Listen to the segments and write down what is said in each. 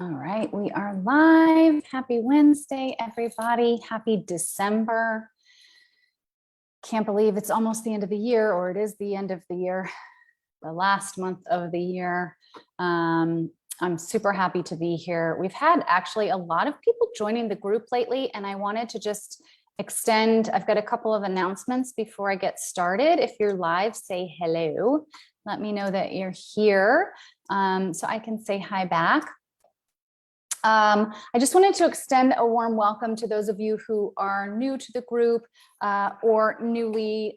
All right, we are live. Happy Wednesday, everybody. Happy December. Can't believe it's almost the end of the year, or it is the end of the year, the last month of the year. I'm super happy to be here. We've had actually a lot of people joining the group lately, and I wanted to just extend, I've got a couple of announcements before I get started. If you're live, say hello. Let me know that you're here so I can say hi back. I just wanted to extend a warm welcome to those of you who are new to the group or newly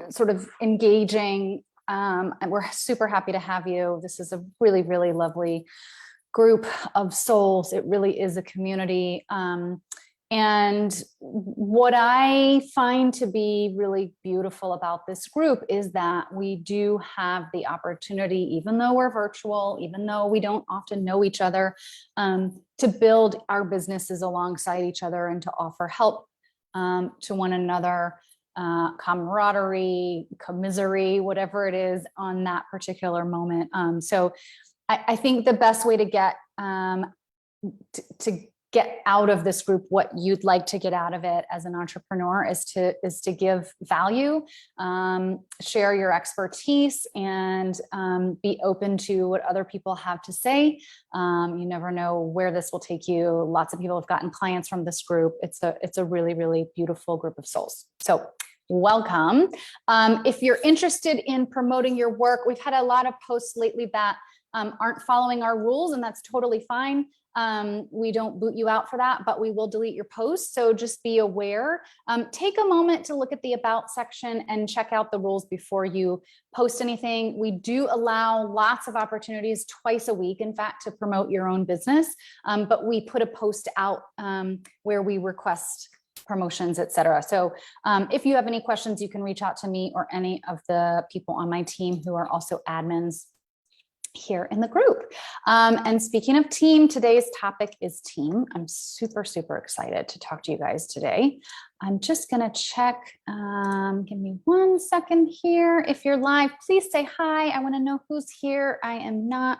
sort of engaging. And we're super happy to have you. This is a really, really lovely group of souls. It really is a community. And what I find to be really beautiful about this group is that we do have the opportunity, even though we're virtual, even though we don't often know each other, to build our businesses alongside each other and to offer help to one another, camaraderie, commisery, whatever it is on that particular moment. So I think the best way to get to get out of this group what you'd like to get out of it as an entrepreneur is to give value, share your expertise, and be open to what other people have to say. You never know where this will take you. Lots of people have gotten clients from this group. It's a really, really beautiful group of souls. So welcome. If you're interested in promoting your work, we've had a lot of posts lately that aren't following our rules, and that's totally fine. We don't boot you out for that, but we will delete your post. So just be aware. Take a moment to look at the about section and check out the rules before you post anything. We do allow lots of opportunities twice a week, in fact, to promote your own business. But we put a post out where we request promotions, etc. So if you have any questions, you can reach out to me or any of the people on my team who are also admins here in the group. And speaking of team, today's topic is team. I'm super, super excited to talk to you guys today. I'm just going to check. Give me 1 second here. If you're live, please say hi. I want to know who's here. I am not.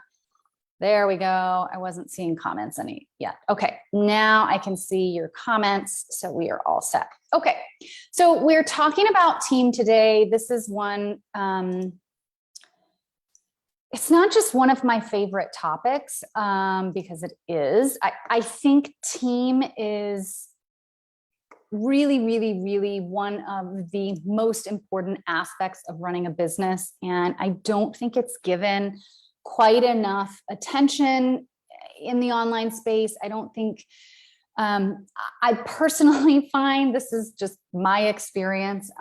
There we go. I wasn't seeing comments any yet. Okay, now I can see your comments. So we are all set. Okay, so we're talking about team today. This is one, it's not just one of my favorite topics because it is. I think team is really, really, really one of the most important aspects of running a business. And I don't think it's given quite enough attention in the online space. I don't think, I personally find, this is just my experience,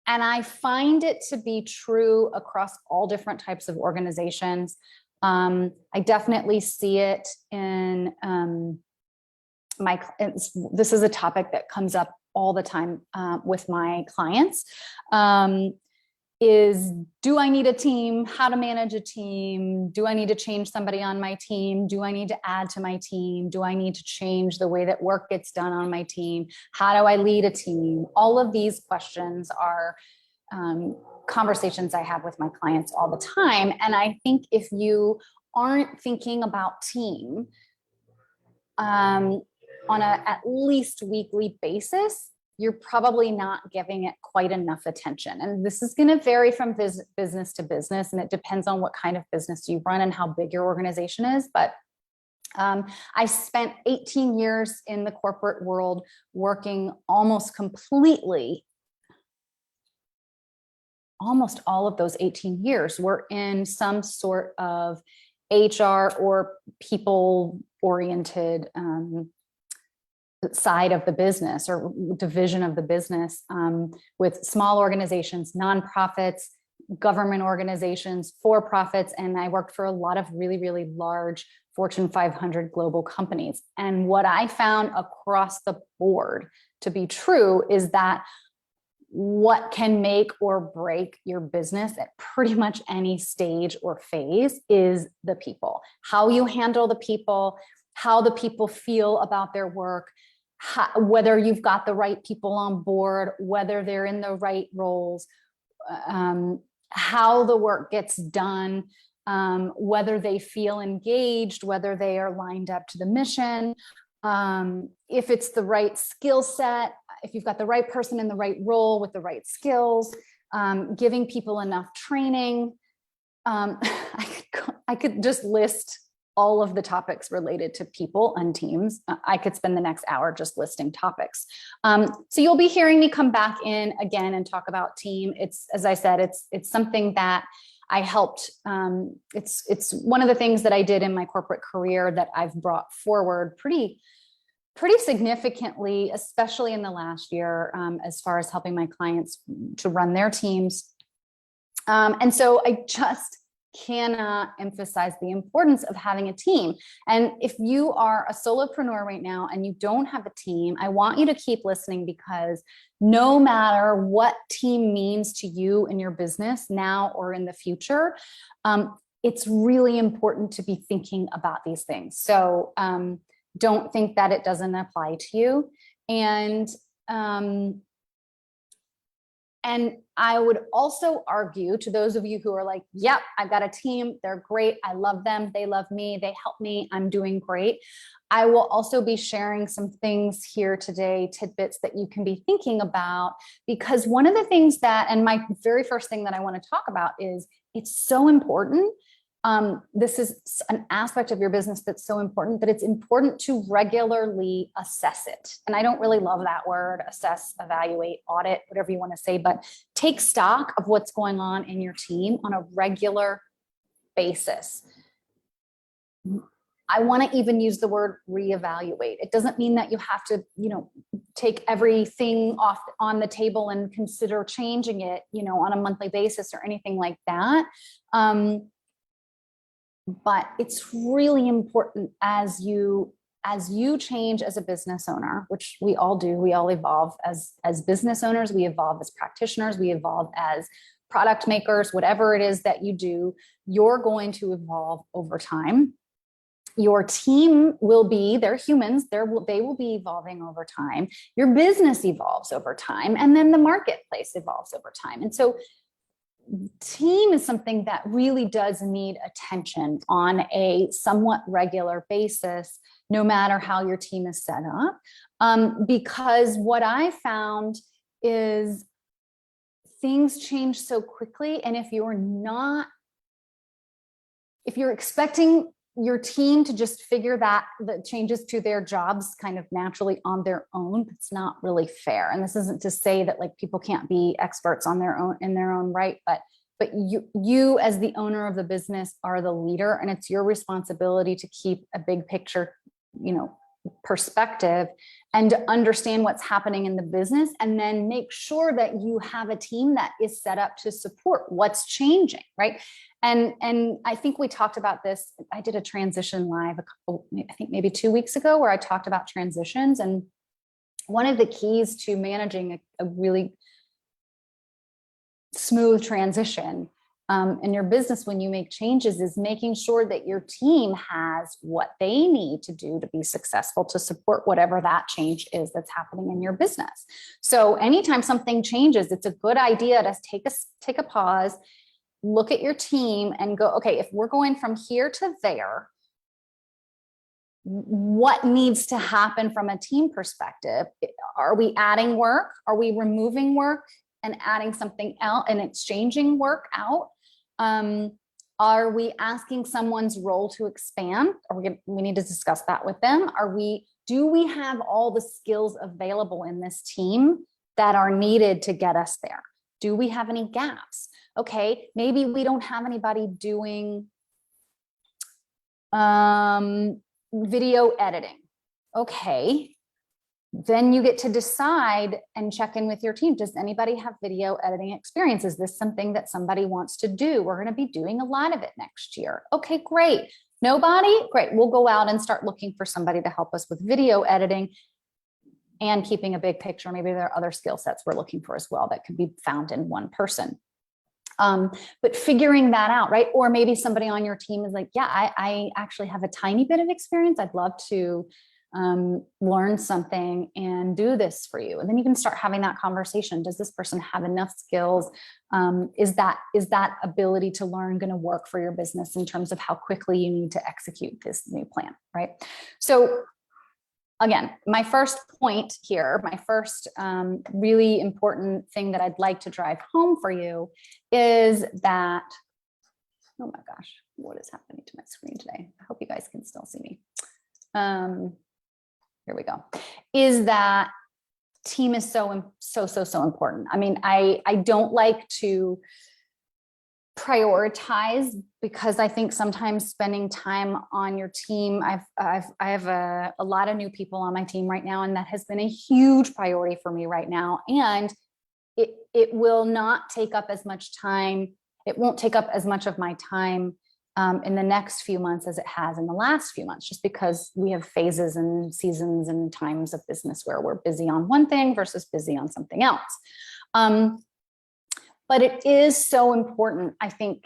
and I find it to be true across all different types of organizations. I definitely see it in this is a topic that comes up all the time with my clients. Is, do I need a team? How to manage a team? Do I need to change somebody on my team? Do I need to add to my team? Do I need to change the way that work gets done on my team? How do I lead a team? All of these questions are conversations I have with my clients all the time. And I think if you aren't thinking about team on a at least weekly basis, you're probably not giving it quite enough attention. And this is going to vary from business to business, and it depends on what kind of business you run and how big your organization is. But I spent 18 years in the corporate world working almost all of those 18 years were in some sort of HR or people-oriented side of the business or division of the business, with small organizations, nonprofits, government organizations, for-profits, and I worked for a lot of really, really large Fortune 500 global companies. And what I found across the board to be true is that what can make or break your business at pretty much any stage or phase is the people. How you handle the people, how the people feel about their work, whether you've got the right people on board, whether they're in the right roles, how the work gets done, whether they feel engaged, whether they are lined up to the mission, if it's the right skill set, if you've got the right person in the right role with the right skills, giving people enough training. I could just list all of the topics related to people and teams. I could spend the next hour just listing topics. So you'll be hearing me come back in again and talk about team. It's, as I said, it's something that I helped. It's one of the things that I did in my corporate career that I've brought forward pretty significantly, especially in the last year, as far as helping my clients to run their teams. And so I just cannot emphasize the importance of having a team. And if you are a solopreneur right now and you don't have a team, I want you to keep listening, because no matter what team means to you in your business now or in the future, it's really important to be thinking about these things. So don't think that it doesn't apply to you. And I would also argue to those of you who are like, yep, I've got a team. They're great. I love them. They love me. They help me. I'm doing great. I will also be sharing some things here today, tidbits that you can be thinking about, because one of the things that, and my very first thing that I want to talk about is it's so important. This is an aspect of your business that's so important, that it's important to regularly assess it. And I don't really love that word, assess, evaluate, audit, whatever you want to say, but take stock of what's going on in your team on a regular basis. I want to even use the word reevaluate. It doesn't mean that you have to, take everything off on the table and consider changing it, on a monthly basis or anything like that. But it's really important as you change as a business owner, which we all do. We all evolve as business owners. We evolve as practitioners. We evolve as product makers. Whatever it is that you do, you're going to evolve over time. Your team will be, they're humans. They will be evolving over time. Your business evolves over time, and then the marketplace evolves over time. And so team is something that really does need attention on a somewhat regular basis, no matter how your team is set up. Because what I found is things change so quickly. And if you're expecting your team to just figure that the changes to their jobs kind of naturally on their own, it's not really fair. And this isn't to say that like people can't be experts on their own in their own right, but you as the owner of the business are the leader, and it's your responsibility to keep a big picture, perspective and to understand what's happening in the business, and then make sure that you have a team that is set up to support what's changing, right? And I think we talked about this. I did a transition live I think maybe 2 weeks ago, where I talked about transitions. And one of the keys to managing a really smooth transition in your business when you make changes is making sure that your team has what they need to do to be successful, to support whatever that change is that's happening in your business. So anytime something changes, it's a good idea to take a pause, look at your team and go, okay, if we're going from here to there, what needs to happen from a team perspective? Are we adding work? Are we removing work and adding something else and exchanging work out? Are we asking someone's role to expand? We need to discuss that with them. Do we have all the skills available in this team that are needed to get us there? Do we have any gaps? Okay, maybe we don't have anybody doing video editing. Okay, then you get to decide and check in with your team. Does anybody have video editing experience? Is this something that somebody wants to do? We're going to be doing a lot of it next year. Okay, great. Nobody? Great. We'll go out and start looking for somebody to help us with video editing and keeping a big picture. Maybe there are other skill sets we're looking for as well that could be found in one person. But figuring that out, right? Or maybe somebody on your team is like, yeah, I actually have a tiny bit of experience. I'd love to learn something and do this for you. And then you can start having that conversation. Does this person have enough skills? Is that ability to learn going to work for your business in terms of how quickly you need to execute this new plan, right? So again, my first point here, my first really important thing that I'd like to drive home for you is that, oh my gosh, what is happening to my screen today? I hope you guys can still see me. Here we go, is that team is so important. I mean, I don't like to prioritize because I think sometimes spending time on your team, I have a lot of new people on my team right now, and that has been a huge priority for me right now. And it will not take up as much time. It won't take up as much of my time in the next few months as it has in the last few months, just because we have phases and seasons and times of business where we're busy on one thing versus busy on something else. But it is so important, I think,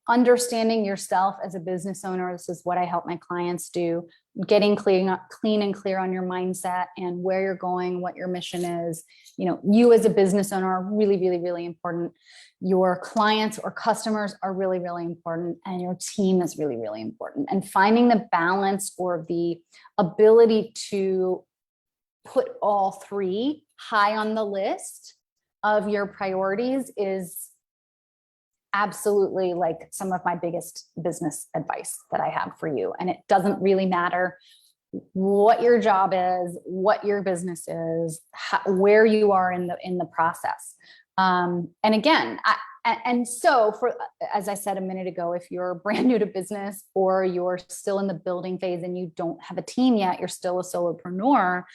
understanding yourself as a business owner. This is what I help my clients do, getting clean and clear on your mindset and where you're going, what your mission is. You as a business owner are really, really, really important. Your clients or customers are really, really important. And your team is really, really important. And finding the balance or the ability to put all three high on the list of your priorities is absolutely like some of my biggest business advice that I have for you. And it doesn't really matter what your job is, what your business is, where you are in the process. And again, so as I said a minute ago, if you're brand new to business or you're still in the building phase and you don't have a team yet, you're still a solopreneur.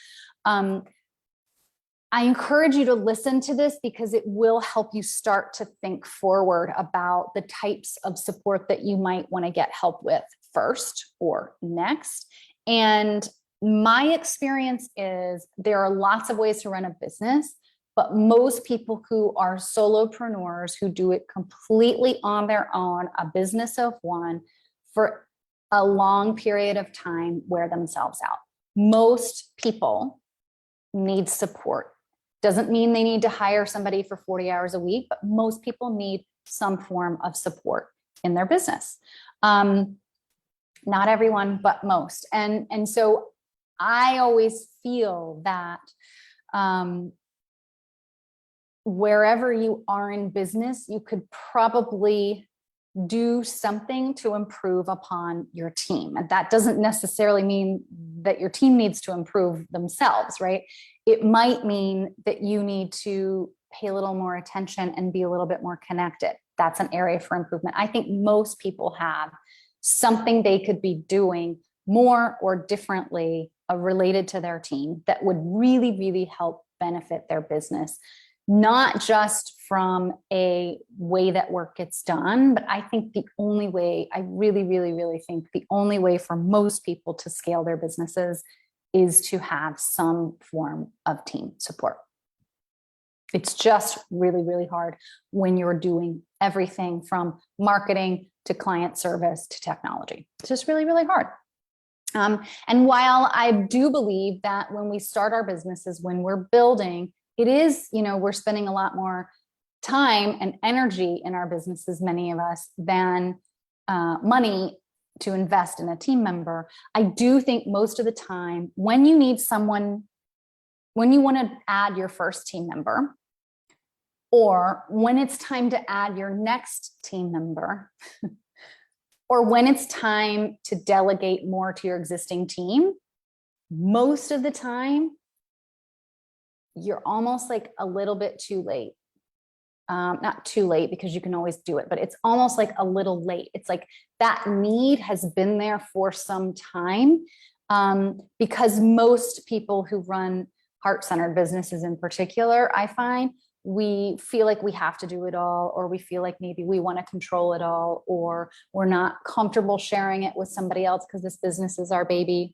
I encourage you to listen to this because it will help you start to think forward about the types of support that you might want to get help with first or next. And my experience is there are lots of ways to run a business, but most people who are solopreneurs who do it completely on their own, a business of one, for a long period of time, wear themselves out. Most people need support. Doesn't mean they need to hire somebody for 40 hours a week, but most people need some form of support in their business. Not everyone, but most. And so I always feel that wherever you are in business, you could probably do something to improve upon your team. And that doesn't necessarily mean that your team needs to improve themselves, right? It might mean that you need to pay a little more attention and be a little bit more connected. That's an area for improvement. I think most people have something they could be doing more or differently related to their team that would really, really help benefit their business. Not just from a way that work gets done, but I think the only way, I really, really, really think the only way for most people to scale their businesses is to have some form of team support. It's just really, really hard when you're doing everything from marketing to client service to technology. It's just really, really hard. And while I do believe that when we start our businesses, when we're building, it is, we're spending a lot more time and energy in our businesses, many of us, than money to invest in a team member. I do think most of the time when you need someone, when you want to add your first team member, or when it's time to add your next team member, or when it's time to delegate more to your existing team, most of the time, you're almost like a little bit too late. Not too late because you can always do it, but it's almost like a little late. It's like that need has been there for some time because most people who run heart-centered businesses in particular, I find, we feel like we have to do it all, or we feel like maybe we want to control it all, or we're not comfortable sharing it with somebody else because this business is our baby.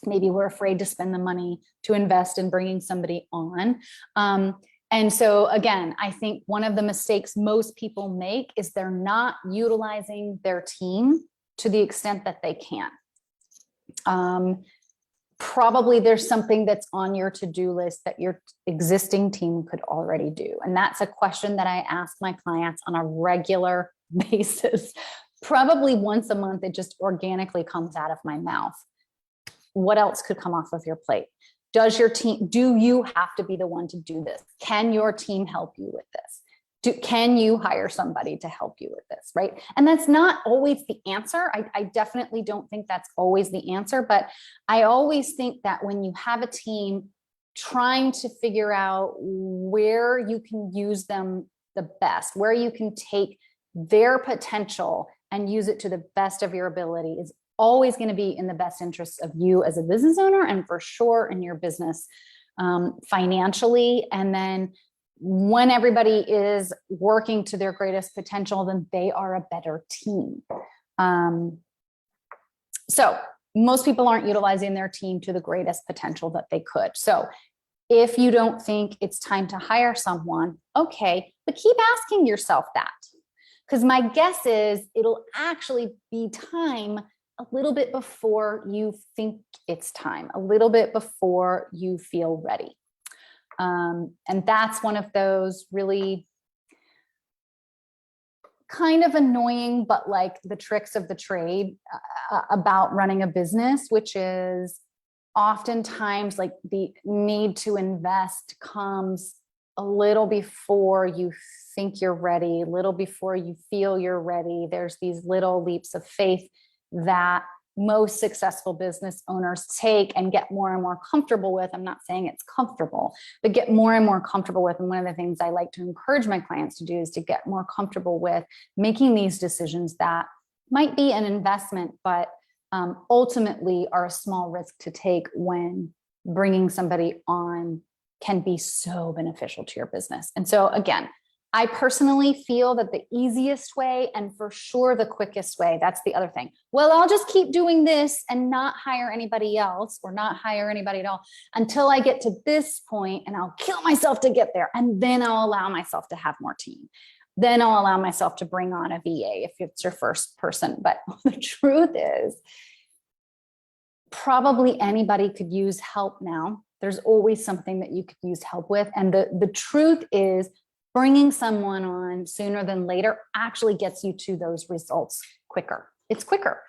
Maybe we're afraid to spend the money to invest in bringing somebody on. And so again, I think one of the mistakes most people make is they're not utilizing their team to the extent that they can. probably there's something that's on your to-do list that your existing team could already do. And that's a question that I ask my clients on a regular basis. Probably once a month, it just organically comes out of my mouth. What else could come off of your plate? Does your team, do you have to be the one to do this? Can your team help you with this? Can you hire somebody to help you with this, right? And that's not always the answer. I definitely don't think that's always the answer, but I always think that when you have a team trying to figure out where you can use them the best, where you can take their potential and use it to the best of your ability is always going to be in the best interest of you as a business owner, and for sure in your business financially. And then when everybody is working to their greatest potential, then they are a better team. So most people aren't utilizing their team to the greatest potential that they could. So if you don't think it's time to hire someone, okay, but keep asking yourself that. Because my guess is it'll actually be time a little bit before you think it's time, a little bit before you feel ready. And that's one of those really kind of annoying, but like the tricks of the trade about running a business, which is oftentimes like the need to invest comes a little before you think you're ready, a little before you feel you're ready. There's these little leaps of faith that most successful business owners take and get more and more comfortable with. I'm not saying it's comfortable, but get more and more comfortable with. And one of the things I like to encourage my clients to do is to get more comfortable with making these decisions that might be an investment, but ultimately are a small risk to take when bringing somebody on can be so beneficial to your business. And so again, I personally feel that the easiest way, and for sure the quickest way, that's the other thing. Well, I'll just keep doing this and not hire anybody else, or not hire anybody at all until I get to this point, and I'll kill myself to get there. And then I'll allow myself to have more team. Then I'll allow myself to bring on a VA if it's your first person. But the truth is, probably anybody could use help now. There's always something that you could use help with. And the truth is, bringing someone on sooner than later actually gets you to those results quicker. It's quicker.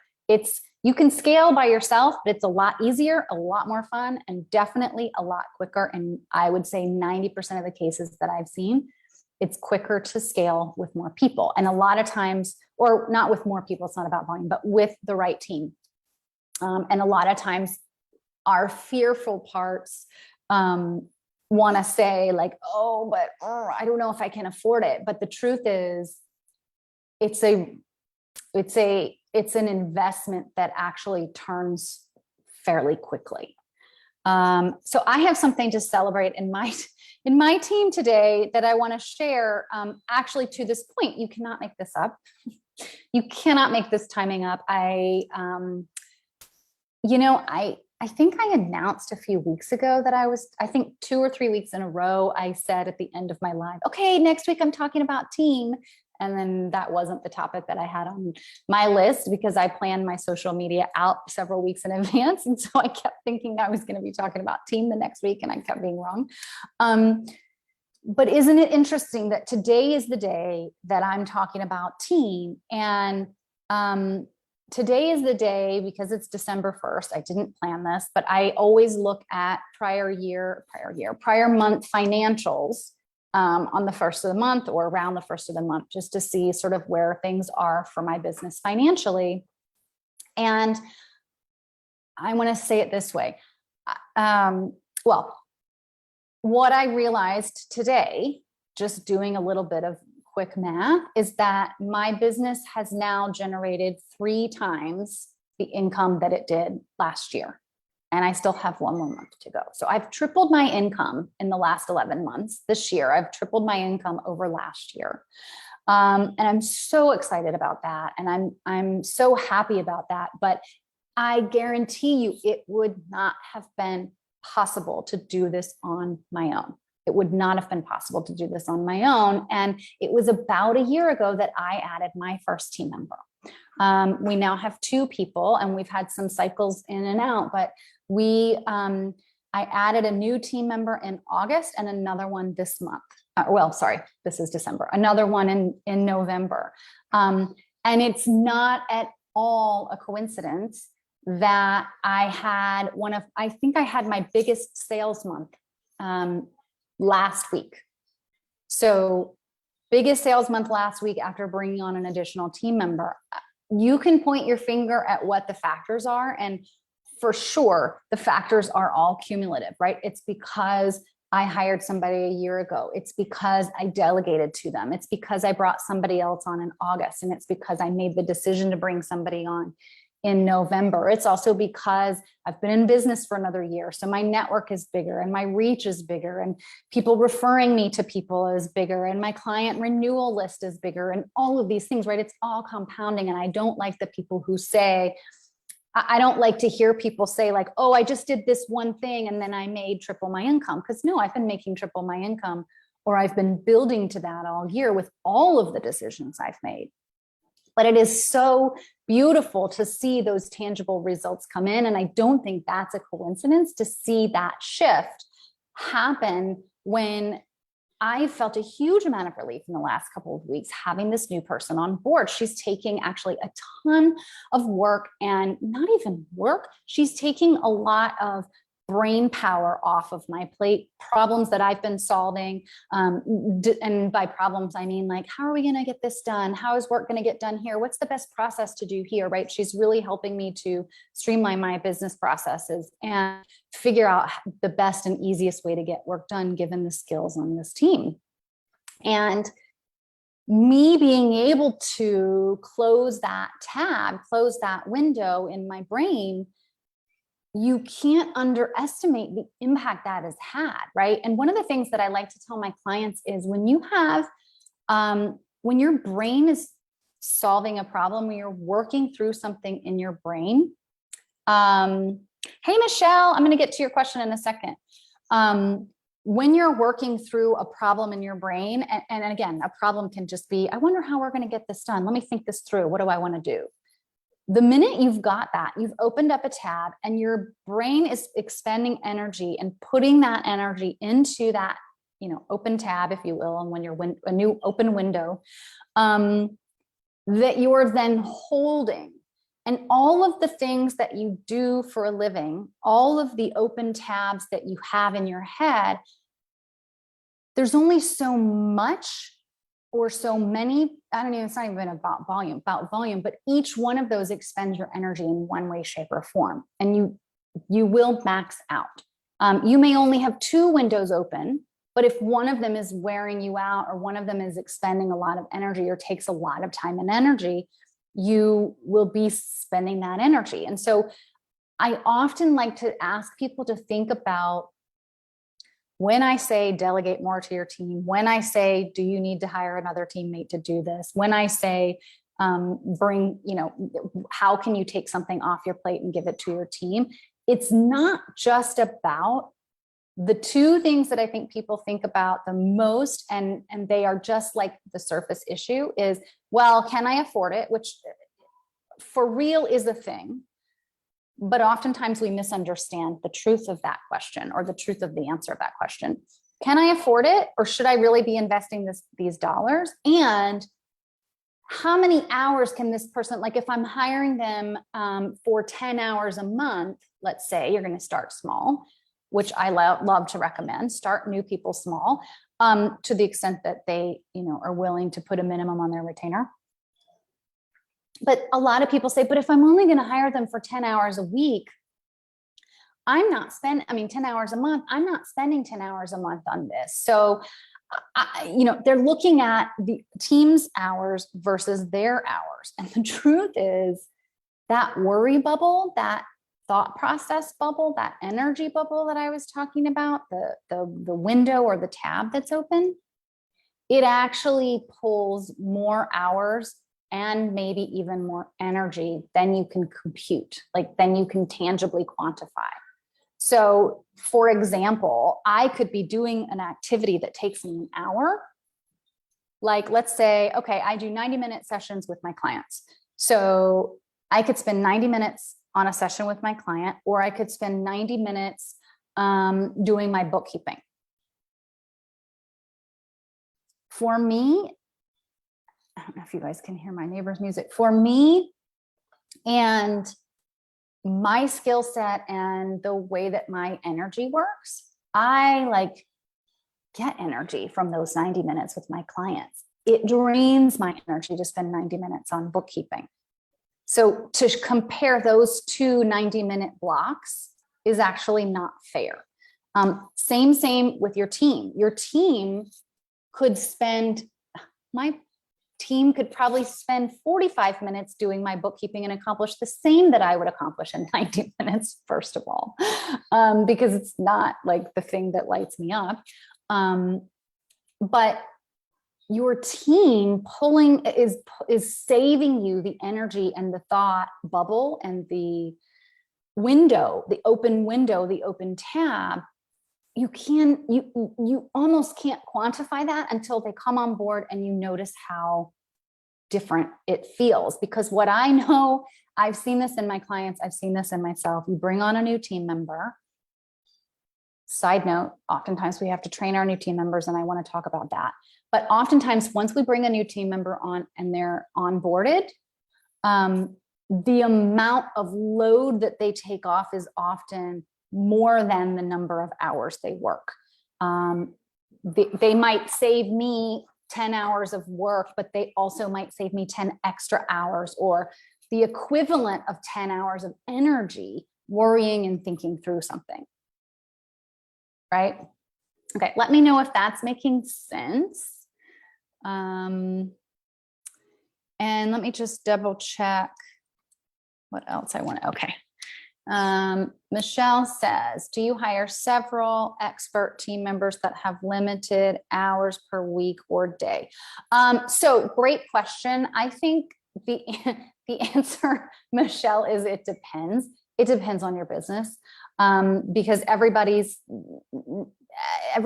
You can scale by yourself, but it's a lot easier, a lot more fun, and definitely a lot quicker. And I would say 90% of the cases that I've seen, it's quicker to scale with more people. And a lot of times, or not with more people, it's not about volume, but with the right team. And a lot of times our fearful parts, want to say like, oh, but I don't know if I can afford it. But the truth is, it's an investment that actually turns fairly quickly. So I have something to celebrate in my team today that I want to share. Actually, to this point, you cannot make this up. You cannot make this timing up. I think I announced a few weeks ago that I think 2 or 3 weeks in a row, I said at the end of my live, okay, next week I'm talking about team. And then that wasn't the topic that I had on my list because I planned my social media out several weeks in advance. And so I kept thinking I was going to be talking about team the next week, and I kept being wrong. But isn't it interesting that today is the day that I'm talking about team? And today is the day, because it's December 1st. I didn't plan this, but I always look at prior month financials on the first of the month or around the first of the month, just to see sort of where things are for my business financially. And I want to say it this way. Well, what I realized today, just doing a little bit of quick math, is that my business has now generated 3 times the income that it did last year. And I still have 1 more month to go. So I've tripled my income in the last 11 months. This year, I've tripled my income over last year. And I'm so excited about that. And I'm so happy about that. But I guarantee you, it would not have been possible to do this on my own. It would not have been possible to do this on my own. And it was about a year ago that I added my first team member. We now have 2 people, and we've had some cycles in and out, but I added a new team member in August and another one this month. Well, sorry, this is December, another one in November. And it's not at all a coincidence that I think I had my biggest sales month last week. So biggest sales month last week after bringing on an additional team member. You can point your finger at what the factors are, and for sure, the factors are all cumulative, right? It's because I hired somebody a year ago. It's because I delegated to them. It's because I brought somebody else on in August, and it's because I made the decision to bring somebody on in November. It's also because I've been in business for another year. So my network is bigger and my reach is bigger, and people referring me to people is bigger, and my client renewal list is bigger, and all of these things, right? It's all compounding. And I don't like the people who say, I don't like to hear people say like, oh, I just did this one thing and then I made triple my income. Because no, I've been making triple my income, or I've been building to that all year with all of the decisions I've made. But it is so beautiful to see those tangible results come in. And I don't think that's a coincidence to see that shift happen when I felt a huge amount of relief in the last couple of weeks having this new person on board. She's taking actually a ton of work, and not even work. She's taking a lot of brain power off of my plate, problems that I've been solving. And by problems, I mean like, how are we going to get this done? How is work going to get done here? What's the best process to do here, right? She's really helping me to streamline my business processes and figure out the best and easiest way to get work done, given the skills on this team. And me being able to close that tab, close that window in my brain, you can't underestimate the impact that has had, right? And one of the things that I like to tell my clients is when you have, when your brain is solving a problem, when you're working through something in your brain. Hey, Michelle, I'm going to get to your question in a second. When you're working through a problem in your brain, and again, a problem can just be, I wonder how we're going to get this done. Let me think this through. What do I want to do? The minute you've got that, you've opened up a tab and your brain is expending energy and putting that energy into that, open tab, if you will, and when you're a new open window, that you're then holding. And all of the things that you do for a living, all of the open tabs that you have in your head, there's only so much or so many, I don't even, it's not even about volume, but each one of those expends your energy in one way, shape, or form. And you will max out. You may only have 2 windows open, but if one of them is wearing you out, or one of them is expending a lot of energy or takes a lot of time and energy, you will be spending that energy. And so I often like to ask people to think about, when I say delegate more to your team, when I say, do you need to hire another teammate to do this? When I say, bring, how can you take something off your plate and give it to your team? It's not just about the 2 things that I think people think about the most, and they are just like the surface issue is, well, can I afford it? Which for real is a thing. But oftentimes we misunderstand the truth of that question, or the truth of the answer of that question. Can I afford it? Or should I really be investing these dollars? And how many hours can this person, like if I'm hiring them for 10 hours a month, let's say you're going to start small, which I love to recommend, start new people small, to the extent that they, are willing to put a minimum on their retainer. But a lot of people say, but if I'm only going to hire them for 10 hours a week, I'm not spending, 10 hours a month, I'm not spending 10 hours a month on this. So, they're looking at the team's hours versus their hours. And the truth is that worry bubble, that thought process bubble, that energy bubble that I was talking about, the window or the tab that's open, it actually pulls more hours and maybe even more energy than you can compute, than you can tangibly quantify. So for example, I could be doing an activity that takes me an hour. Like let's say, okay, I do 90-minute sessions with my clients. So I could spend 90 minutes on a session with my client, or I could spend 90 minutes doing my bookkeeping. For me, I don't know if you guys can hear my neighbor's music. For me and my skill set and the way that my energy works, I like get energy from those 90 minutes with my clients. It drains my energy to spend 90 minutes on bookkeeping. So to compare those two 90-minute blocks is actually not fair. Same with your team. Your team could spend, my team could probably spend 45 minutes doing my bookkeeping and accomplish the same that I would accomplish in 90 minutes, first of all, because it's not like the thing that lights me up. But your team is saving you the energy and the thought bubble and the window, the open tab. You almost can't quantify that until they come on board and you notice how different it feels. Because what I know, I've seen this in my clients, I've seen this in myself. You bring on a new team member. Side note, oftentimes we have to train our new team members, and I want to talk about that. But oftentimes, once we bring a new team member on and they're onboarded, the amount of load that they take off is often more than the number of hours they work. They might save me 10 hours of work, but they also might save me 10 extra hours, or the equivalent of 10 hours of energy worrying and thinking through something. Right? Okay, let me know if that's making sense. And let me just double check what else I want. Okay. Michelle says, do you hire several expert team members that have limited hours per week or day? So great question. I think the answer, Michelle, is it depends. It depends on your business, because every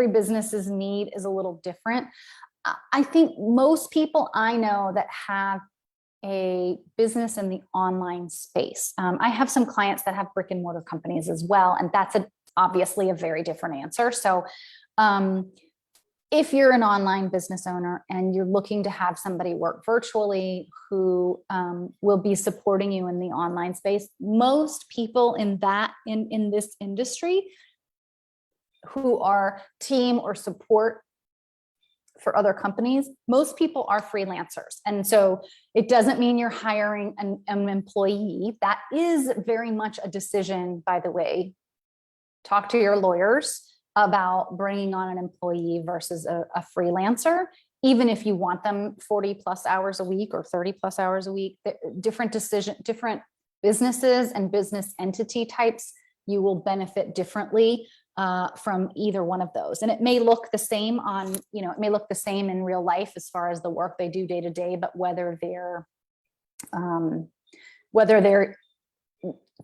business's need is a little different. I think most people I know that have a business in the online space. I have some clients that have brick and mortar companies as well, and that's obviously a very different answer. So if you're an online business owner and you're looking to have somebody work virtually who will be supporting you in the online space, most people in this industry who are team or support for other companies, most people are freelancers. And so it doesn't mean you're hiring an employee. That is very much a decision, by the way. Talk to your lawyers about bringing on an employee versus a freelancer, even if you want them 40 plus hours a week or 30 plus hours a week. Different businesses and business entity types, you will benefit differently from either one of those. And it may look the same it may look the same in real life as far as the work they do day to day, but whether they're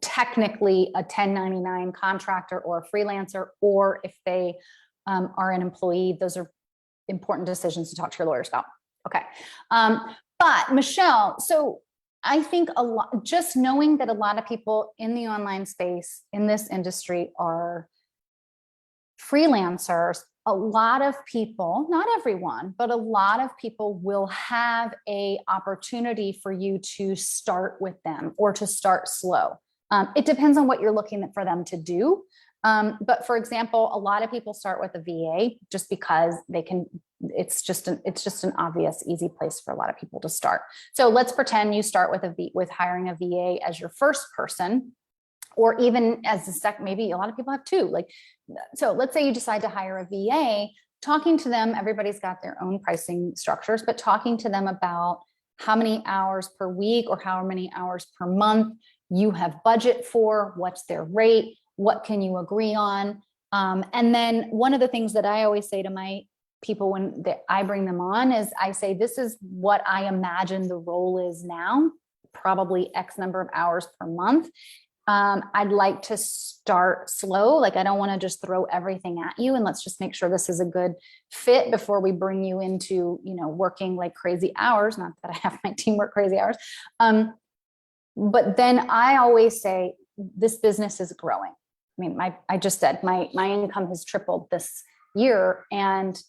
technically a 1099 contractor or a freelancer, or if they are an employee, those are important decisions to talk to your lawyers about. Okay. But Michelle, so I think just knowing that a lot of people in the online space in this industry are freelancers, a lot of people, not everyone, but a lot of people will have a opportunity for you to start with them or to start slow. It depends on what you're looking for them to do. But for example, a lot of people start with a VA just because it's just an obvious, easy place for a lot of people to start. So let's pretend you start with hiring a VA as your first person, or even as the second. Maybe a lot of people have two. So let's say you decide to hire a VA, talking to them, everybody's got their own pricing structures, but talking to them about how many hours per week or how many hours per month you have budget for, what's their rate, what can you agree on? And then one of the things that I always say to my people when I bring them on is I say, this is what I imagine the role is now, probably X number of hours per month. I'd like to start slow. I don't want to just throw everything at you, and let's just make sure this is a good fit before we bring you into, working like crazy hours. Not that I have my team work crazy hours. But then I always say, this business is growing. I mean, I just said my income has tripled this year, and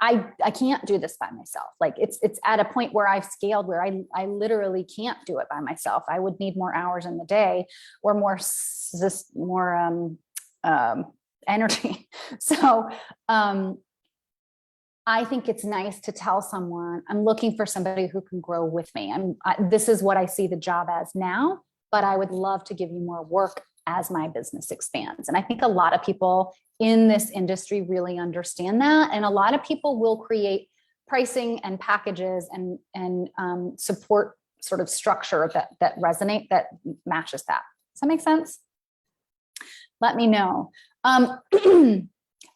I can't do this by myself. Like it's at a point where I've scaled where I literally can't do it by myself. I would need more hours in the day or more energy. So I think it's nice to tell someone, I'm looking for somebody who can grow with me. This is what I see the job as now, but I would love to give you more work as my business expands. And I think a lot of people in this industry really understand that. And a lot of people will create pricing and packages and support sort of structure that resonate, that matches that. Does that make sense? Let me know.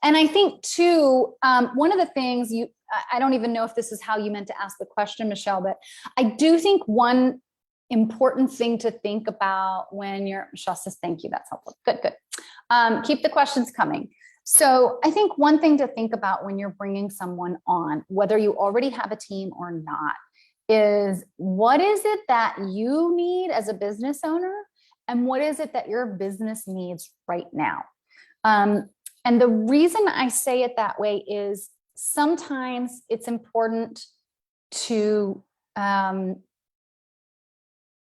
And I think too, one of the things I don't even know if this is how you meant to ask the question, Michelle, but I do think one important thing to think about when Michelle says, thank you, that's helpful. Good. Keep the questions coming. So I think one thing to think about when you're bringing someone on, whether you already have a team or not, is what is it that you need as a business owner? And what is it that your business needs right now? And the reason I say it that way is sometimes it's important to,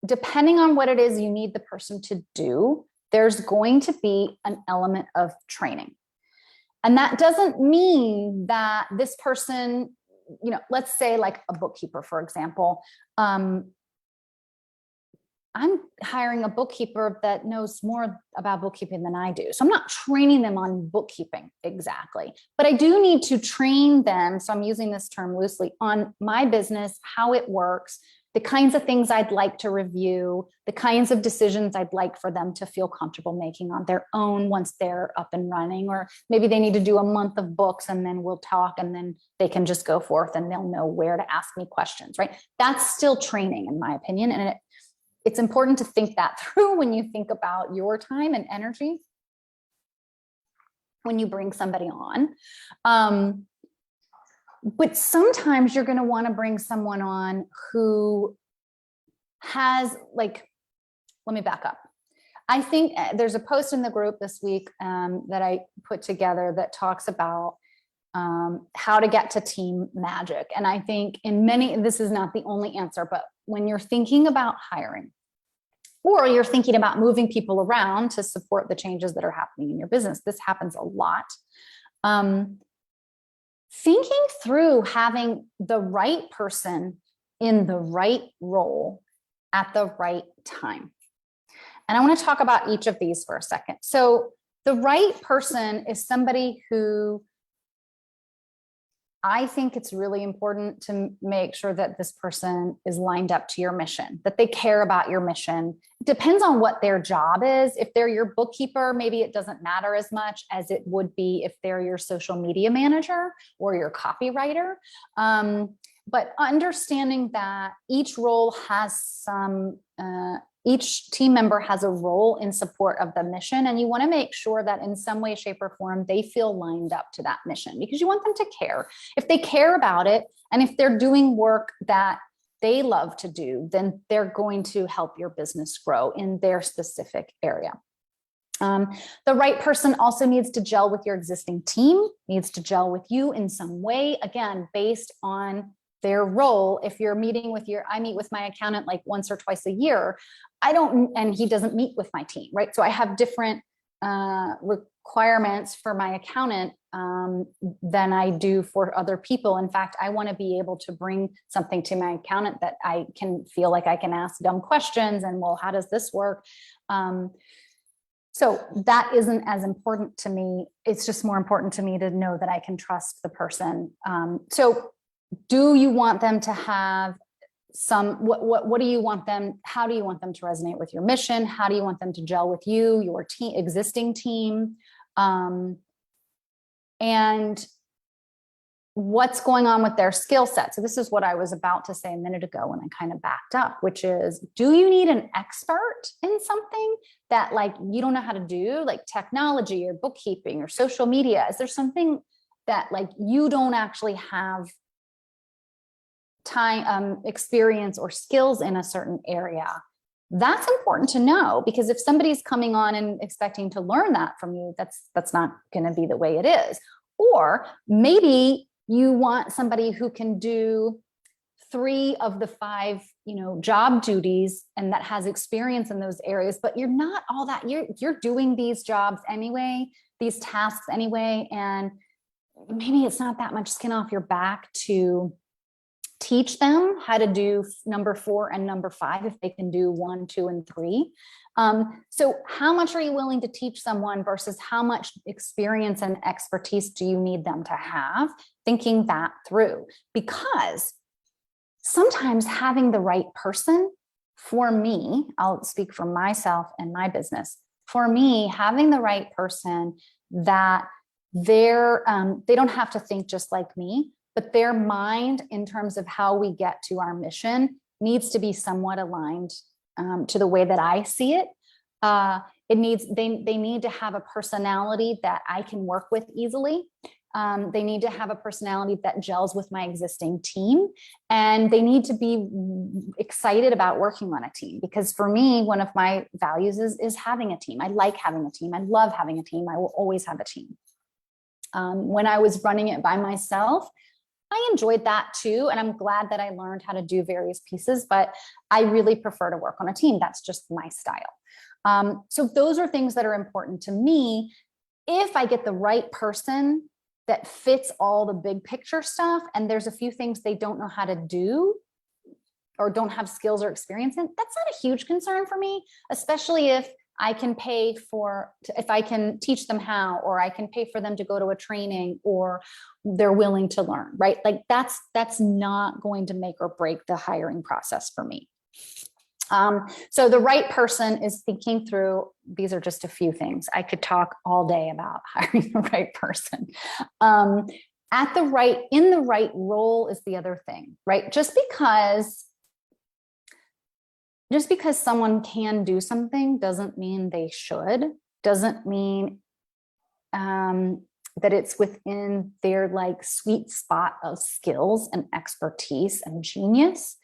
depending on what it is you need the person to do, there's going to be an element of training. And that doesn't mean that this person, let's say like a bookkeeper, for example, I'm hiring a bookkeeper that knows more about bookkeeping than I do. So I'm not training them on bookkeeping exactly, but I do need to train them. So I'm using this term loosely on my business, how it works, the kinds of things I'd like to review, the kinds of decisions I'd like for them to feel comfortable making on their own once they're up and running, or maybe they need to do a month of books and then we'll talk and then they can just go forth and they'll know where to ask me questions, right? That's still training in my opinion. And it's important to think that through when you think about your time and energy when you bring somebody on. But sometimes you're going to want to bring someone on who has let me back up. I think there's a post in the group this week that I put together that talks about how to get to team magic. And I think this is not the only answer, but when you're thinking about hiring or you're thinking about moving people around to support the changes that are happening in your business, this happens a lot. Thinking through having the right person in the right role at the right time. And I want to talk about each of these for a second. So the right person is somebody who I think it's really important to make sure that this person is lined up to your mission, that they care about your mission. It depends on what their job is. If they're your bookkeeper, maybe it doesn't matter as much as it would be if they're your social media manager or your copywriter. But understanding that each role has each team member has a role in support of the mission, and you want to make sure that in some way, shape, or form, they feel lined up to that mission because you want them to care. If they care about it, and if they're doing work that they love to do, then they're going to help your business grow in their specific area. The right person also needs to gel with your existing team, needs to gel with you in some way, again, based on their role. If you're meeting with I meet with my accountant like once or twice a year, and he doesn't meet with my team, right? So I have different requirements for my accountant than I do for other people. In fact, I want to be able to bring something to my accountant that I can feel like I can ask dumb questions and, well, how does this work? So that isn't as important to me. It's just more important to me to know that I can trust the person. So do you want them to have what do you want them, how do you want them to resonate with your mission? How do you want them to gel with you, your team, existing team? And what's going on with their skill set? So this is what I was about to say a minute ago when I kind of backed up, which is, do you need an expert in something that you don't know how to do, like technology or bookkeeping or social media? Is there something that you don't actually have time, experience or skills in a certain area, that's important to know, because if somebody's coming on and expecting to learn that from you, that's not going to be the way it is. Or maybe you want somebody who can do 3 of the 5, job duties and that has experience in those areas, but you're not all that, you're doing these jobs anyway, these tasks anyway, and maybe it's not that much skin off your back to teach them how to do number 4 and number 5 if they can do 1, 2, and 3. So how much are you willing to teach someone versus how much experience and expertise do you need them to have? Thinking that through, because sometimes having the right person, for me, I'll speak for myself and my business, for me, having the right person that they don't have to think just like me, but their mind in terms of how we get to our mission needs to be somewhat aligned to the way that I see it. They need to have a personality that I can work with easily. They need to have a personality that gels with my existing team, and they need to be excited about working on a team, because for me, one of my values is having a team. I like having a team. I love having a team. I will always have a team. When I was running it by myself, I enjoyed that too. And I'm glad that I learned how to do various pieces, but I really prefer to work on a team. That's just my style. So those are things that are important to me. If I get the right person that fits all the big picture stuff, and there's a few things they don't know how to do or don't have skills or experience in, that's not a huge concern for me, especially if I can pay if I can teach them how, or I can pay for them to go to a training, or they're willing to learn, right? Like that's not going to make or break the hiring process for me. So the right person is thinking through, these are just a few things. I could talk all day about hiring the right person. In the right role is the other thing, right? Just because someone can do something doesn't mean they should, doesn't mean that it's within their like sweet spot of skills and expertise and genius.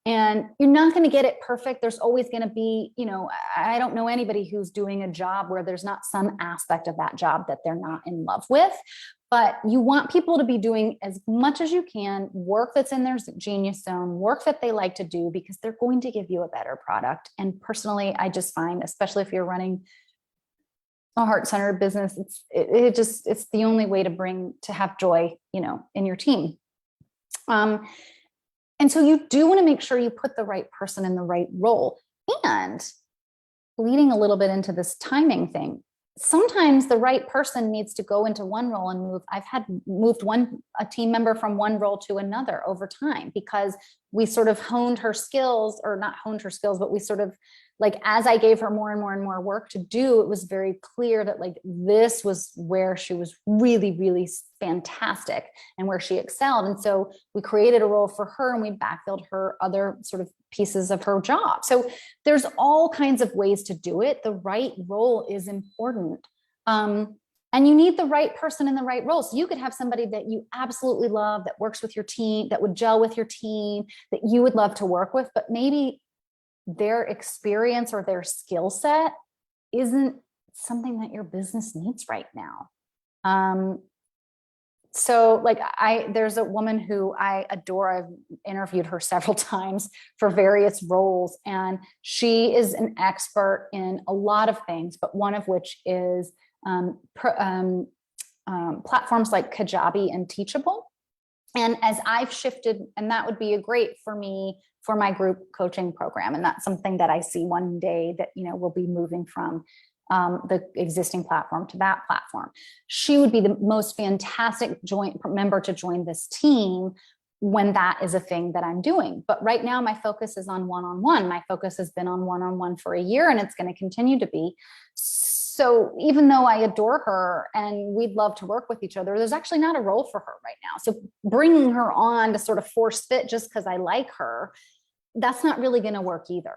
And you're not going to get it perfect. There's always going to be, I don't know anybody who's doing a job where there's not some aspect of that job that they're not in love with. But you want people to be doing as much as you can, work that's in their genius zone, work that they like to do, because they're going to give you a better product. And personally, I just find, especially if you're running a heart-centered business, it's the only way to have joy, in your team. And so you do want to make sure you put the right person in the right role. And leading a little bit into this timing thing, sometimes the right person needs to go into one role and move. I've had moved a team member from one role to another over time, because we sort of honed her skills, or not honed her skills, but we sort of, like, as I gave her more and more and more work to do, it was very clear that like this was where she was really, really fantastic and where she excelled. And so we created a role for her and we backfilled her other sort of pieces of her job. So there's all kinds of ways to do it. The right role is important. And you need the right person in the right role. So you could have somebody that you absolutely love, that works with your team, that would gel with your team, that you would love to work with, but maybe their experience or their skill set isn't something that your business needs right now. So like there's a woman who I adore. I've interviewed her several times for various roles, and she is an expert in a lot of things, but one of which is platforms like Kajabi and Teachable. And as I've shifted, and that would be a great for me for my group coaching program. And that's something that I see one day that, we'll be moving from the existing platform to that platform. She would be the most fantastic member to join this team when that is a thing that I'm doing. But right now my focus is on one-on-one. My focus has been on one-on-one for a year, and it's going to continue to be. So even though I adore her and we'd love to work with each other, there's actually not a role for her right now. So bringing her on to sort of force fit just because I like her, that's not really going to work either.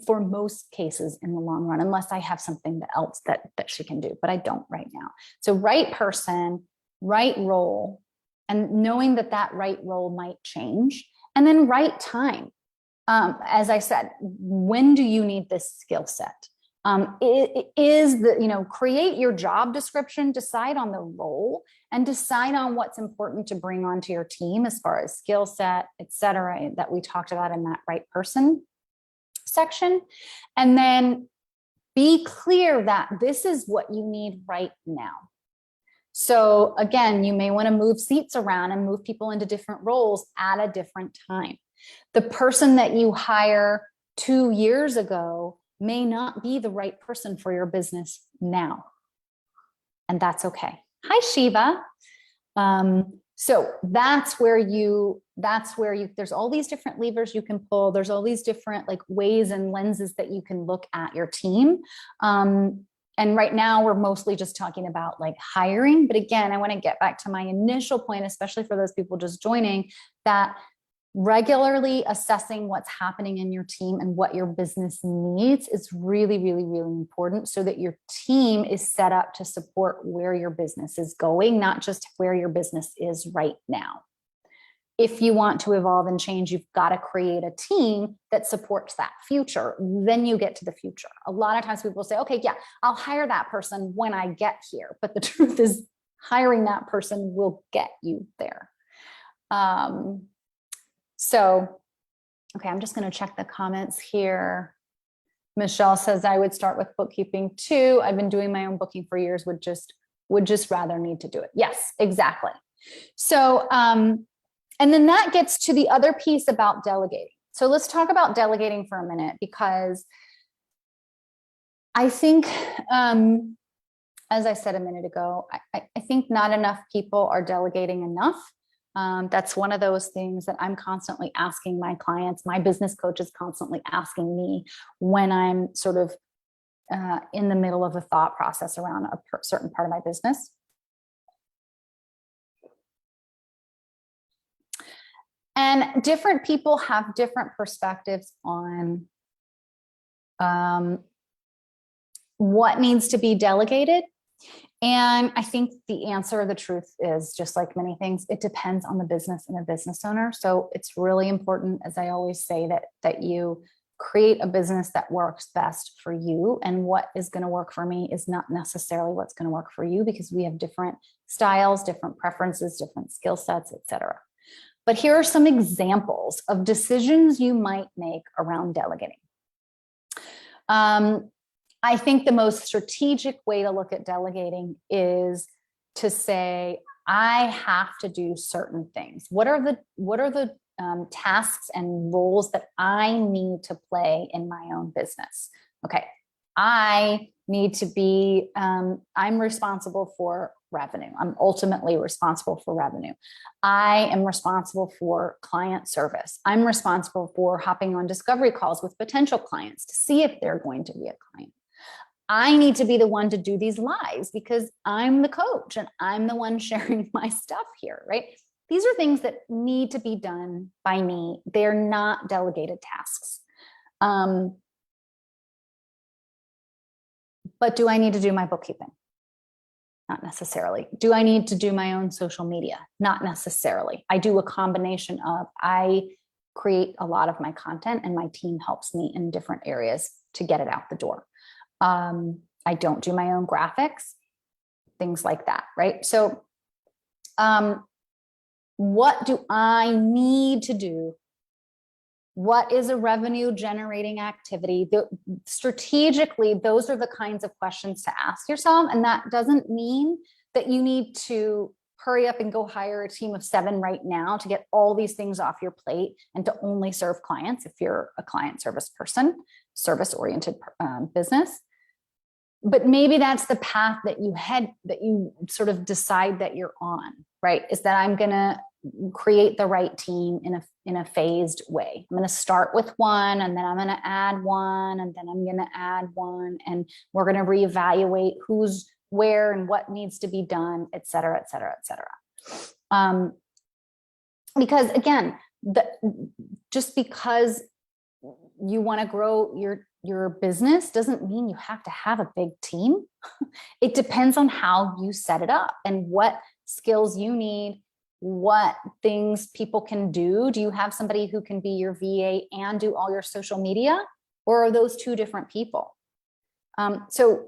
For most cases in the long run, unless I have something else that she can do, but I don't right now. So right person, right role, and knowing that that right role might change, and then right time. As I said, when do you need this skill set? It is the, create your job description, decide on the role, and decide on what's important to bring onto your team as far as skill set, et cetera, that we talked about in that right person section. And then be clear that this is what you need right now. So again, you may want to move seats around and move people into different roles at a different time. The person that you hire 2 years ago may not be the right person for your business now. And that's okay. Hi, Shiva. So that's where there's all these different levers you can pull. There's all these different ways and lenses that you can look at your team. And right now we're mostly just talking about hiring. But again, I want to get back to my initial point, especially for those people just joining, that regularly assessing what's happening in your team and what your business needs is really, really, really important, so that your team is set up to support where your business is going, not just where your business is right now. If you want to evolve and change, you've got to create a team that supports that future. Then you get to the future. A lot of times people say, okay, yeah, I'll hire that person when I get here. But the truth is, hiring that person will get you there. So, okay, I'm just going to check the comments here. Michelle says, I would start with bookkeeping too. I've been doing my own booking for years, would just rather need to do it. Yes, exactly. So, and then that gets to the other piece about delegating. So let's talk about delegating for a minute, because I think, as I said a minute ago, I think not enough people are delegating enough. That's one of those things that I'm constantly asking my clients. My business coach is constantly asking me when I'm sort of in the middle of a thought process around a certain part of my business. And different people have different perspectives on what needs to be delegated. And I think the answer, the truth is, just like many things, it depends on the business and the business owner. So it's really important, as I always say, that you create a business that works best for you. And what is going to work for me is not necessarily what's going to work for you, because we have different styles, different preferences, different skill sets, etc. But here are some examples of decisions you might make around delegating. I think the most strategic way to look at delegating is to say, I have to do certain things. What are the tasks and roles that I need to play in my own business? Okay, I need to be, I'm responsible for revenue. I'm ultimately responsible for revenue. I am responsible for client service. I'm responsible for hopping on discovery calls with potential clients to see if they're going to be a client. I need to be the one to do these lives because I'm the coach and I'm the one sharing my stuff here, right? These are things that need to be done by me. They're not delegated tasks. But do I need to do my bookkeeping? Not necessarily. Do I need to do my own social media? Not necessarily. I do a combination of, I create a lot of my content and my team helps me in different areas to get it out the door. I don't do my own graphics, things like that, right? So what do I need to do? What is a revenue generating activity? Strategically, those are the kinds of questions to ask yourself. And that doesn't mean that you need to hurry up and go hire a team of 7 right now to get all these things off your plate and to only serve clients if you're a client service person, service-oriented business. But maybe that's the path that you sort of decide that you're on, right? Is that I'm going to create the right team in a phased way. I'm going to start with one, and then I'm going to add one, and then I'm going to add one, and we're going to reevaluate who's where and what needs to be done, et cetera, et cetera, et cetera. Because again, just because you want to grow your business doesn't mean you have to have a big team. It depends on how you set it up and what skills you need what things people can do? Do you have somebody who can be your VA and do all your social media? Or are those two different people? So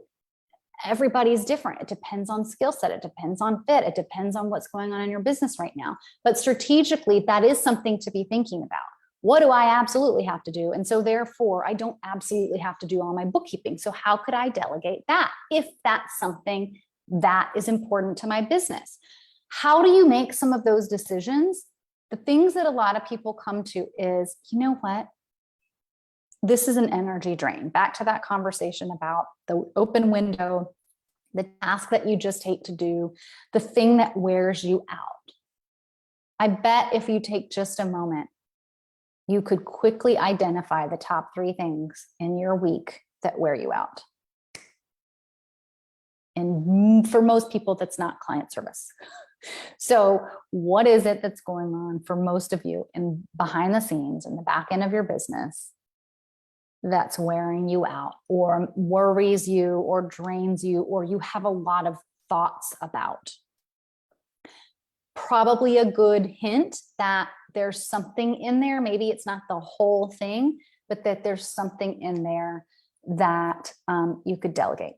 everybody's different. It depends on skill set. It depends on fit. It depends on what's going on in your business right now. But strategically, that is something to be thinking about. What do I absolutely have to do? And so therefore, I don't absolutely have to do all my bookkeeping. So how could I delegate that if that's something that is important to my business? How do you make some of those decisions? The things that a lot of people come to is, you know what? This is an energy drain. Back to that conversation about the open window, the task that you just hate to do, the thing that wears you out. I bet if you take just a moment, you could quickly identify the top 3 things in your week that wear you out. And for most people, that's not client service. So what is it that's going on for most of you in behind the scenes in the back end of your business that's wearing you out or worries you or drains you, or you have a lot of thoughts about? Probably a good hint that there's something in there. Maybe it's not the whole thing, but that there's something in there that you could delegate.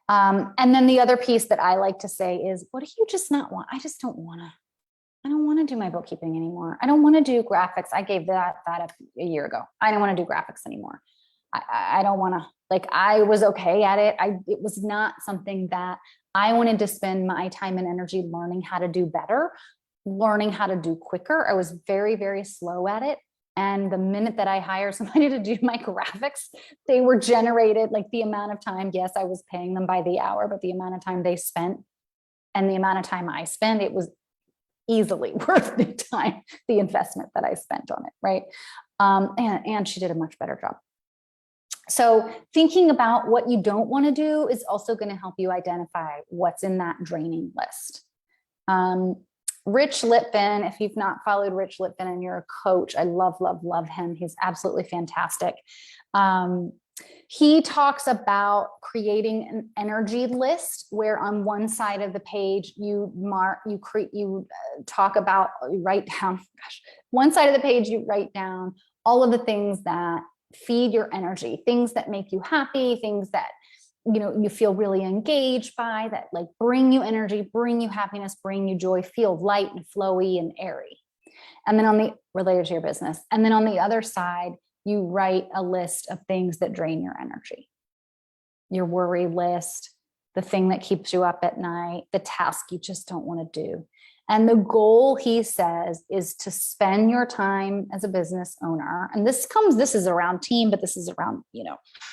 And then the other piece that I like to say is, what do you just not want? I just don't want to. I don't want to do my bookkeeping anymore. I don't want to do graphics. I gave that up a year ago. I don't want to do graphics anymore. I don't want to, like, I was okay at it. It was not something that I wanted to spend my time and energy learning how to do better, learning how to do quicker. I was very, very slow at it. And the minute that I hired somebody to do my graphics, they were generated, like the amount of time, yes, I was paying them by the hour, but the amount of time they spent and the amount of time I spent, it was easily worth the time, the investment that I spent on it, right? And she did a much better job. So thinking about what you don't want to do is also going to help you identify what's in that draining list. Rich Litvin, if you've not followed Rich Litvin and you're a coach, I love, love, love him. He's absolutely fantastic. He talks about creating an energy list where on one side of the page you write down, one side of the page you write down all of the things that feed your energy, things that make you happy, things that you feel really engaged by, that like bring you energy, bring you happiness, bring you joy, feel light and flowy and airy. And then related to your business. And then on the other side, you write a list of things that drain your energy. Your worry list, the thing that keeps you up at night, the task you just don't want to do. And the goal, he says, is to spend your time as a business owner. And this is around team, but this is around,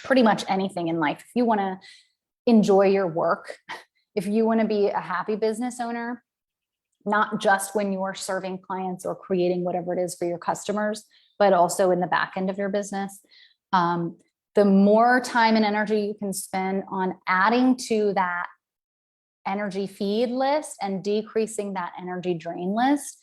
pretty much anything in life. If you want to enjoy your work, if you want to be a happy business owner, not just when you're serving clients or creating whatever it is for your customers, but also in the back end of your business, the more time and energy you can spend on adding to that energy feed list and decreasing that energy drain list,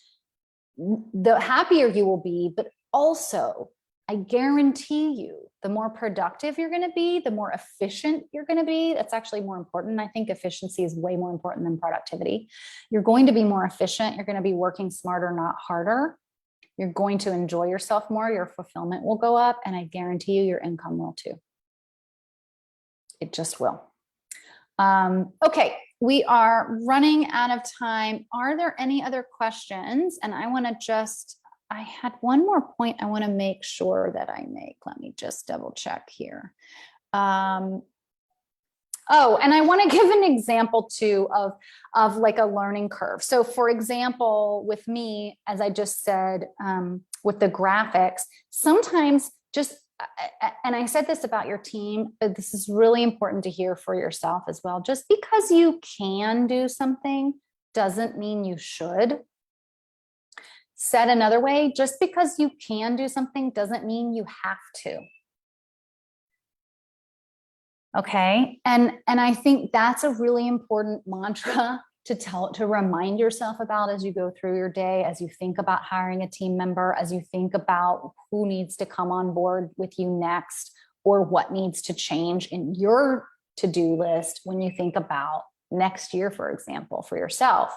the happier you will be. But also, I guarantee you, the more productive you're going to be, the more efficient you're going to be. That's actually more important. I think efficiency is way more important than productivity. You're going to be more efficient. You're going to be working smarter, not harder. You're going to enjoy yourself more. Your fulfillment will go up, and I guarantee you your income will too. It just will. Okay, we are running out of time. Are there any other questions? And I had one more point I want to make sure that I make. Let me just double check here. And I want to give an example too of like a learning curve. So for example, with me, as I just said, with the graphics, sometimes and I said this about your team, but this is really important to hear for yourself as well. Just because you can do something doesn't mean you should. Said another way, just because you can do something doesn't mean you have to. Okay. And I think that's a really important mantra to remind yourself about as you go through your day, as you think about hiring a team member, as you think about who needs to come on board with you next, or what needs to change in your to-do list when you think about next year, for example, for yourself.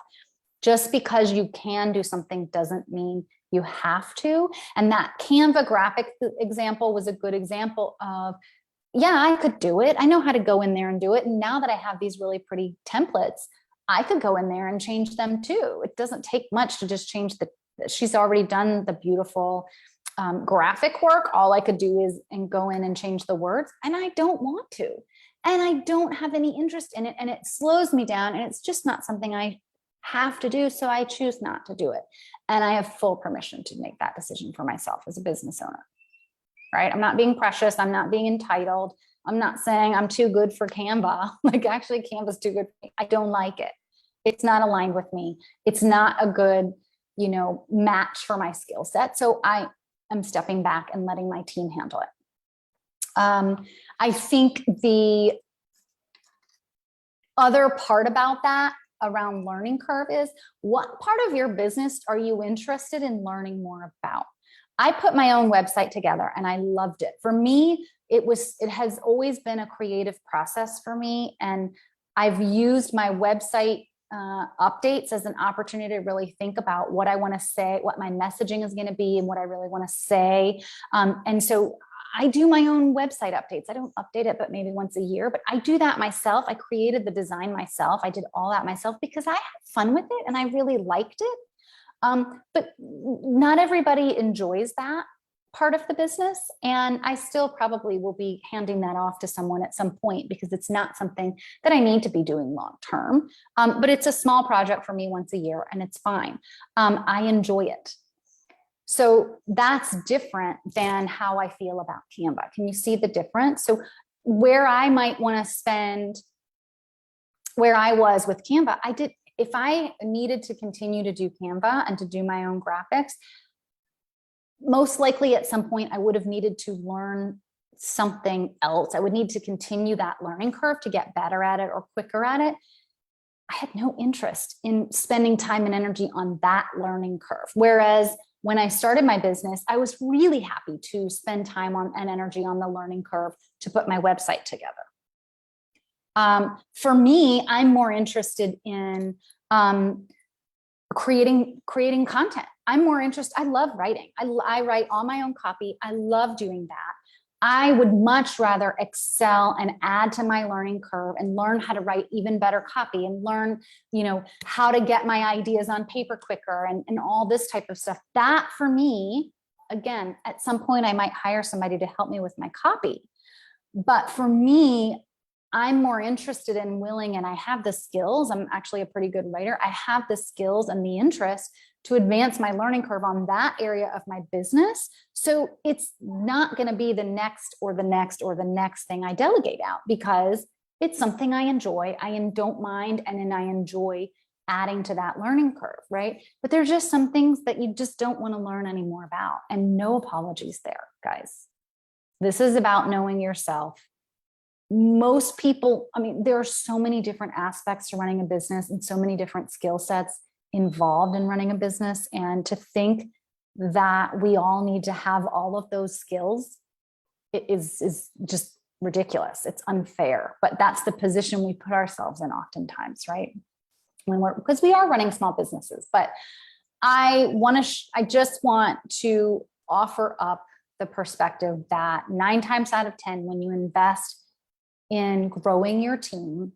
Just because you can do something doesn't mean you have to. And that Canva graphic example was a good example of, yeah, I could do it. I know how to go in there and do it. And now that I have these really pretty templates, I could go in there and change them too. It doesn't take much to just change she's already done the beautiful graphic work. All I could do is go in and change the words, and I don't want to. And I don't have any interest in it. And it slows me down. And it's just not something I have to do. So I choose not to do it. And I have full permission to make that decision for myself as a business owner, right? I'm not being precious. I'm not being entitled. I'm not saying I'm too good for Canva. Like, actually, Canva's too good for me. I don't like it. It's not aligned with me. It's not a good, match for my skill set. So I am stepping back and letting my team handle it. I think the other part about that around learning curve is, what part of your business are you interested in learning more about? I put my own website together and I loved it. For me, it has always been a creative process for me. And I've used my website updates as an opportunity to really think about what I want to say, what my messaging is going to be, and what I really want to say. And so I do my own website updates. I don't update it, but maybe once a year, but I do that myself. I created the design myself. I did all that myself because I had fun with it and I really liked it. But not everybody enjoys that part of the business. And I still probably will be handing that off to someone at some point because it's not something that I need to be doing long term. But it's a small project for me once a year and it's fine. I enjoy it. So that's different than how I feel about Canva. Can you see the difference? So where I might want to spend, where I was with Canva, if I needed to continue to do Canva and to do my own graphics, most likely at some point I would have needed to learn something else. I would need to continue that learning curve to get better at it or quicker at it. I had no interest in spending time and energy on that learning curve. Whereas when I started my business, I was really happy to spend time and energy on the learning curve to put my website together. For me, I'm more interested in creating content. I'm more interested. I love writing. I write all my own copy. I love doing that. I would much rather excel and add to my learning curve and learn how to write even better copy and learn, how to get my ideas on paper quicker and all this type of stuff. That for me, again, at some point I might hire somebody to help me with my copy. But for me, I'm more interested in willing, and I have the skills. I'm actually a pretty good writer. I have the skills and the interest to advance my learning curve on that area of my business. So it's not going to be the next or the next or the next thing I delegate out because it's something I enjoy. I don't mind. And then I enjoy adding to that learning curve, right? But there's just some things that you just don't want to learn any more about, and no apologies there, guys. This is about knowing yourself. Most people, there are so many different aspects to running a business and so many different skill sets involved in running a business. And to think that we all need to have all of those skills is just ridiculous. It's unfair, but that's the position we put ourselves in oftentimes, right? Because we are running small businesses. But I just want to offer up the perspective that 9 times out of 10, when you invest in growing your team,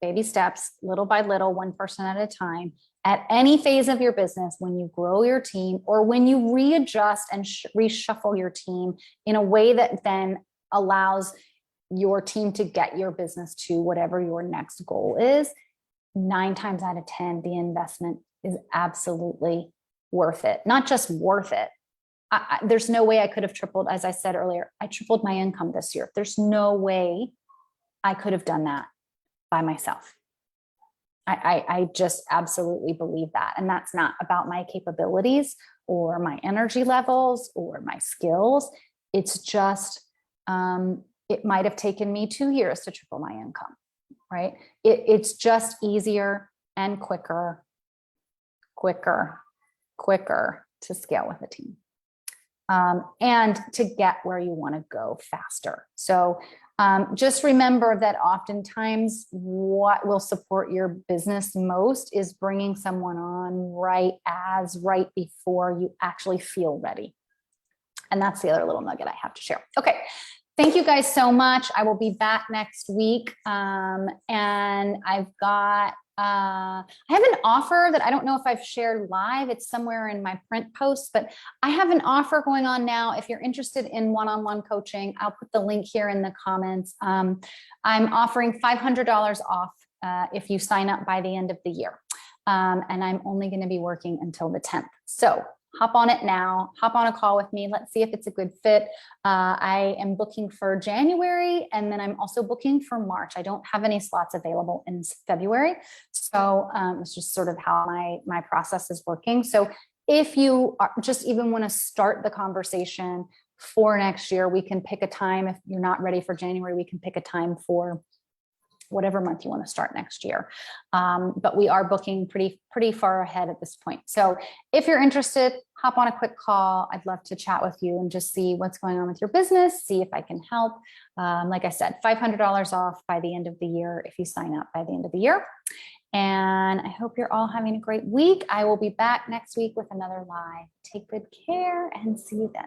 baby steps, little by little, one person at a time, at any phase of your business, when you grow your team or when you readjust and reshuffle your team in a way that then allows your team to get your business to whatever your next goal is, 9 times out of 10, the investment is absolutely worth it. Not just worth it. There's no way I could have tripled, as I said earlier, I tripled my income this year. There's no way I could have done that by myself. I just absolutely believe that. And that's not about my capabilities or my energy levels or my skills. It's just, it might have taken me 2 years to triple my income, right? It's just easier and quicker to scale with a team. and to get where you want to go faster. So just remember that oftentimes what will support your business most is bringing someone on right before you actually feel ready. And that's the other little nugget I have to share. Okay. Thank you guys so much. I will be back next week. And I've got, I have an offer that I don't know if I've shared live. It's somewhere in my print post, but I have an offer going on now. If you're interested in one-on-one coaching, I'll put the link here in the comments. I'm offering $500 off if you sign up by the end of the year. And I'm only going to be working until the 10th. So hop on it now, hop on a call with me. Let's see if it's a good fit. I am booking for January, and then I'm also booking for March. I don't have any slots available in February. So it's just sort of how my process is working. So if you just even want to start the conversation for next year, we can pick a time. If you're not ready for January, we can pick a time for whatever month you want to start next year. But we are booking pretty far ahead at this point. So if you're interested, hop on a quick call. I'd love to chat with you and just see what's going on with your business, see if I can help. Like I said, $500 off by the end of the year if you sign up by the end of the year. And I hope you're all having a great week. I will be back next week with another live. Take good care and see you then.